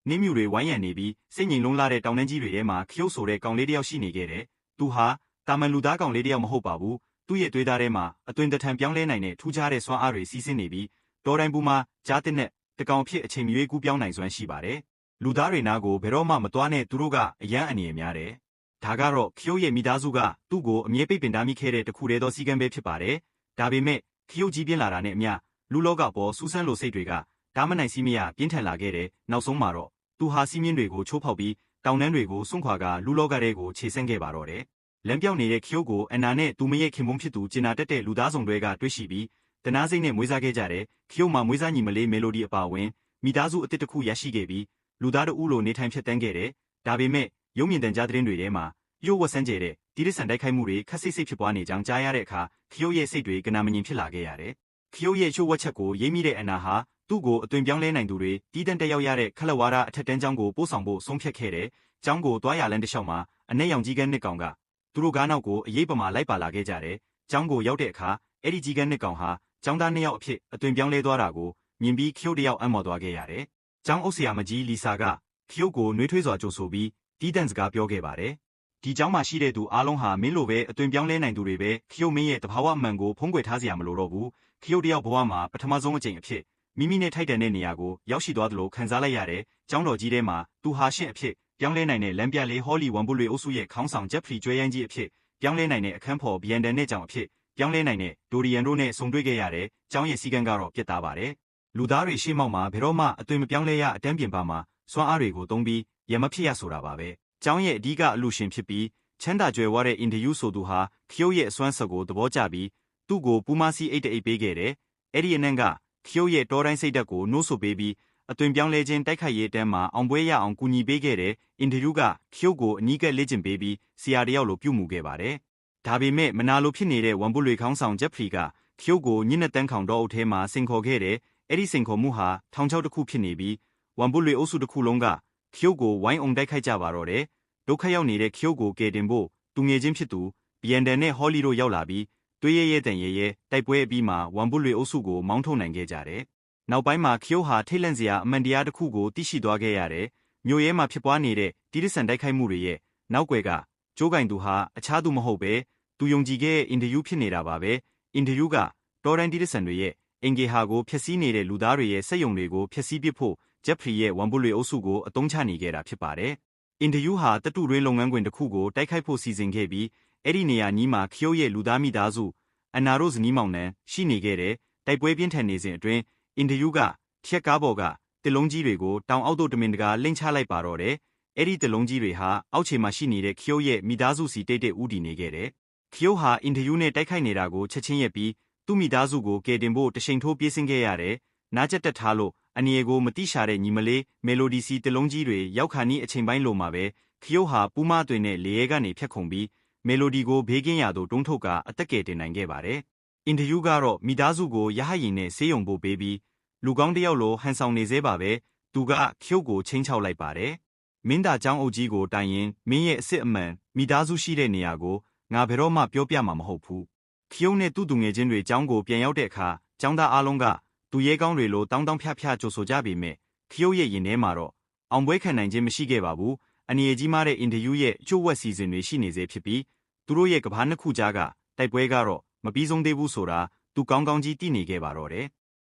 နင်းမြူတွေဝိုင်းရံနေပြီးစိတ်ငြိမ်လုံးလာတဲ့တောင်တန်းကြီးတွေထဲမှာခရုတ်ဆိုတဲ့ကောင်လေးတစ်ယောက်ရှိနေခဲ့တယ်။သူဟာတာမန်လူသားကောင်လေးတစ်ယောက်မဟုတ်ပါဘူး။သူ့ရဲ့သွေးသားထဲမှာအသွင်တထံပြောင်းလဲနိုင်တဲ့ထူးခြားတဲ့စွမ်းအားတွေစီးဆင်းနေပြီးတောတိုင်းပူမှာကြားတဲ့နဲ့တကောင်ဖြစ်အချိန်မရွေးကူးပြောင်းနိုင်စွမ်းရှိပါတယ်။လူသားတွေနားကိုဘယ်တော့မှမသွားနဲ့သူတို့ကအယမ်းအန္တရာယ်များတယ်။ဒါကတော့ခရုတ်ရဲ့မိသားစုကသူ့ကိုအမြဲပိတ်ပင်တားမိခဲ့တဲ့တခုတည်းသောစီကံပဲဖြစ်ပါတယ်။ဒါပေမဲ့ခရုတ်ကြီးပြင်းလာတာနဲ့အမျှလူလောကပေါ်စူးစမ်းလို့စိတ်တွေကဒါမနိုင်စီမရပြင်းထန်လာခဲ့တယ်။နောက်ဆုံးမှာတော့သူဟာစီးမြင့်တွေကိုချိုးဖောက်ပြီးတောင်တန်းတွေကိုစွန့်ခွာကလူလောကထဲကိုခြေဆင့်ခဲ့ပါတော့တယ်။လမ်းပြောင်းနေတဲ့ခရုတ်ကိုအနာနဲ့သူမရဲ့ခင်ပွန်းဖြစ်သူကျင်နာတက်တဲ့လူသားဆောင်တွေကတွေ့ရှိပြီးတနာစိတ်နဲ့မွေးစားခဲ့ကြတဲ့ခရုတ်မှာမွေးစားညီမလေးမယ်လိုဒီအပါအဝင်မိသားစုအသစ်တစ်ခုရရှိခဲ့ပြီးလူသားတို့လိုနေထိုင်ဖြစ်တန်းခဲ့တယ်။ဒါပေမဲ့ရုံမြင့်တန်ကြားသတင်းတွေထဲမှာရုပ်ဝတ်ဆန်းကျဲတဲ့တိရစ္ဆာန်တိုက်ခိုက်မှုတွေခက်စိတ်စိတ်ဖြစ်ပွားနေကြောင်းကြားရတဲ့အခါခရုတ်ရဲ့စိတ်တွေကနာမငြိမ်ဖြစ်လာခဲ့ရတယ်။ခရုတ်ရဲ့ချို့ဝှက်ချက်ကိုရိပ်မိတဲ့အနာဟာသူ့ကိုအသွင်ပြောင်းလဲနိုင်သူတွေတီးတန့်တက်ရောက်ရတဲ့ခလဝါဒအထက်တန်းကျောင်းကိုပို့ဆောင်ဖို့ဆုံးဖြတ်ခဲ့တယ်။ကျောင်းကိုသွားရလမ်းတစ်လျှောက်မှာအ내ရောင်ကြီးကန်းနှစ်ကောင်ကသူတို့ကားနောက်ကိုအရေးပမာလိုက်ပါလာခဲ့ကြတယ်။ကျောင်းကိုရောက်တဲ့အခါအဲ့ဒီကြီးကန်းနှစ်ကောင်ဟာကျောင်းသားနှစ်ယောက်အဖြစ်အသွင်ပြောင်းလဲသွားတာကိုမြင်ပြီးခရုတ်တယောက်အံ့မော်သွားခဲ့ရတယ်။ကျောင်းအုပ်ဆရာမကြီးလီဆာကခရုတ်ကိုနှွေးထွေးစွာကြိုဆိုပြီးတီးတန့်စကားပြောခဲ့ပါတယ်။ဒီကျောင်းမှာရှိတဲ့သူအားလုံးဟာမင်းလိုပဲအသွင်ပြောင်းလဲနိုင်သူတွေပဲခရုတ်မင်းရဲ့တဘာဝမှန်ကိုဖုံးကွယ်ထားစရာမလိုတော့ဘူး။ခရုတ်တယောက်ဘဝမှာပထမဆုံးအကြိမ်အဖြစ်မိမိနဲ့ထိုက်တန်တဲ့နေရာကိုရောက်ရှိသွားသလိုခံစားလိုက်ရတဲ့ကျောင်းတော်ကြီးထဲမှာသူဟာရှင့်အဖြစ်ပြောင်းလဲနိုင်တဲ့လမ်းပြလေးဟောလီဝန်ပုလွေအုပ်စုရဲ့ခေါင်းဆောင်ဂျက်ဖရီကျွဲရိုင်းကြီးအဖြစ်ပြောင်းလဲနိုင်တဲ့အခန်းဖော်ဘီယန်ဒန်နဲ့ကြောင်အဖြစ်ပြောင်းလဲနိုင်တဲ့ဒိုရီယန်တို့နဲ့ဆုံတွေ့ခဲ့ရတဲ့ကျောင်းရဲ့စီကံကတော့ပြတ်သားပါတယ်။လူသားတွေရှေ့မှောက်မှာဘယ်တော့မှအသွင်မပြောင်းလဲရအတန်းပြင်ပါမှာစွမ်းအားတွေကိုသုံးပြီးရမဖြစ်ရဆိုတာပါပဲ။ကျောင်းရဲ့အဓိကအလူရှင်ဖြစ်ပြီးချမ်းသာကြွယ်ဝတဲ့အင်တယူဆိုသူဟာခရုတ်ရဲ့အစွမ်းဆက်ကိုသဘောကျပြီးသူ့ကိုပူမာစီအိတ်တအိတ်ပေးခဲ့တယ်။အဲ့ဒီအနက်ကခရုတ်ရဲ့တောတိုင်းစိတ်ဓာတ်ကိုနှိုးဆိုပေးပြီးအသွင်ပြောင်းလဲခြင်းတိုက်ခိုက်ရေးတန်းမှာအောင်ပွဲရအောင်ကူညီပေးခဲ့တဲ့အင်တယူကခရုတ်ကိုအနီးကပ်လေ့ကျင့်ပေးပြီးဆရာတယောက်လိုပြုမှုခဲ့ပါတယ်။ဒါပေမဲ့မနာလိုဖြစ်နေတဲ့ဝန်ပုလွေခေါင်းဆောင်ဂျက်ဖရီကခရုတ်ကိုညစ်နဲ့တန်းခေါင်တော့အုပ်ထဲမှာစင်ခေါ်ခဲ့တဲ့အဲ့ဒီစင်ခေါ်မှုဟာထောင်ချောက်တစ်ခုဖြစ်နေပြီးဝန်ပုလွေအုပ်စုတစ်ခုလုံးကခရုတ်ကိုဝိုင်းအောင်တိုက်ခိုက်ကြပါတော့တယ်။ဒုက္ခရောက်နေတဲ့ခရုတ်ကိုကယ်တင်ဖို့သူငယ်ချင်းဖြစ်သူဘီယန်ဒန်နဲ့ဟောလီတို့ရောက်လာပြီးသွေးရဲတန်ရဲတိုက်ပွဲအပြီးမှာဝန်ပုလွေအုပ်စုကိုမောင်းထုတ်နိုင်ခဲ့ကြတယ်။နောက်ပိုင်းမှာခရုတ်ဟာထိတ်လန့်စရာအမှန်တရားတစ်ခုကိုသိရှိသွားခဲ့ရတယ်။မြို့ရဲမှာဖြစ်ပွားနေတဲ့တိရစ္ဆာန်တိုက်ခိုက်မှုတွေရဲ့နောက်ွယ်ကကျိုးကင်သူဟာအခြားသူမဟုတ်ပဲသူယုံကြည်ခဲ့တဲ့အင်တယူဖြစ်နေတာပါပဲ။အင်တယူကတောတိုင်းတိရစ္ဆာန်တွေရဲ့အင်ဂေဟာကိုဖျက်ဆီးနေတဲ့လူသားတွေရဲ့စက်ယုံတွေကိုဖျက်ဆီးပစ်ဖို့ဂျက်ဖရီရဲ့ဝန်ပုလွေအုပ်စုကိုအသုံးချနေခဲ့တာဖြစ်ပါတယ်။အင်တယူဟာတတုတွင်းလုပ်ငန်းခွင်တစ်ခုကိုတိုက်ခိုက်ဖို့စီစဉ်ခဲ့ပြီးအဲ့ဒီနေရာနီးမှာခရုတ်ရဲ့လူသားမိသားစုအနာရိုဇနီးမောင်နှံရှိနေခဲ့တဲ့တိုက်ပွဲပြင်းထန်နေစဉ်အတွင်းအင်တယူကထက်ကားပေါ်ကတစ်လုံးကြီးတွေကိုတောင်အောက်သို့တမင်တကာလိမ့်ချလိုက်ပါတော့တယ်။အဲ့ဒီတစ်လုံးကြီးတွေဟာအောက်ခြေမှာရှိနေတဲ့ခရုတ်ရဲ့မိသားစုစီတိတ်ဦးတည်နေခဲ့တယ်။ခရုတ်ဟာအင်တယူနဲ့တိုက်ခိုက်နေတာကိုချက်ချင်းရက်ပြီးသူ့မိသားစုကိုကယ်တင်ဖို့တရှိန်ထိုးပြေးဆင်းခဲ့ရတယ်။နားကျက်တက်ထားလို့အနေရကိုမတိရှာတဲ့ညီမလေးမယ်လိုဒီစီတစ်လုံးကြီးတွေရောက်ခါနီးအချိန်ပိုင်းလိုမှာပဲခရုတ်ဟာပူးမတွင်နဲ့လေရဲကနေဖြတ်ခုန်ပြီးမယ်လိုဒီကိုဘေးကင်းရာသို့တွန်းထုတ်ကအသက်ကယ်တင်နိုင်ခဲ့ပါတယ်။အင်တယူကတော့မိသားစုကိုရဟတ်ရင်နဲ့ဆေးရုံပို့ပေးပြီးလူကောင်းတစ်ယောက်လိုဟန်ဆောင်နေသေးပါပဲသူကခရုတ်ကိုချင်းချောက်လိုက်ပါတယ်။မင်းသားကျောင်းအုပ်ကြီးကိုတိုင်ရင်မင်းရဲ့အစ်စ်အမှန်မိသားစုရှိတဲ့နေရာကိုငါဘယ်တော့မှပြောပြမှာမဟုတ်ဘူး။ခရုတ်နဲ့သူ့သူငယ်ချင်းတွေကျောင်းကိုပြန်ရောက်တဲ့အခါကျောင်းသားအားလုံးကသူရဲကောင်းတွေလိုတောင်းဖျကြိုဆိုကြပေမဲ့ခရုတ်ရဲ့ရင်ထဲမှာတော့အောင်ပွဲခံနိုင်ခြင်းမရှိခဲ့ပါဘူး။အနေရကြီးမားတဲ့အင်တယူရဲ့အချို့ဝက်စီစဉ်တွေရှိနေသေးဖြစ်ပြီးသူတို့ရဲ့ကဘာနှစ်ခုကြားကတိုက်ပွဲကတော့မပြီးဆုံးသေးဘူးဆိုတာသူကောင်းကောင်းကြီးသိနေခဲ့ပါတော့တယ်။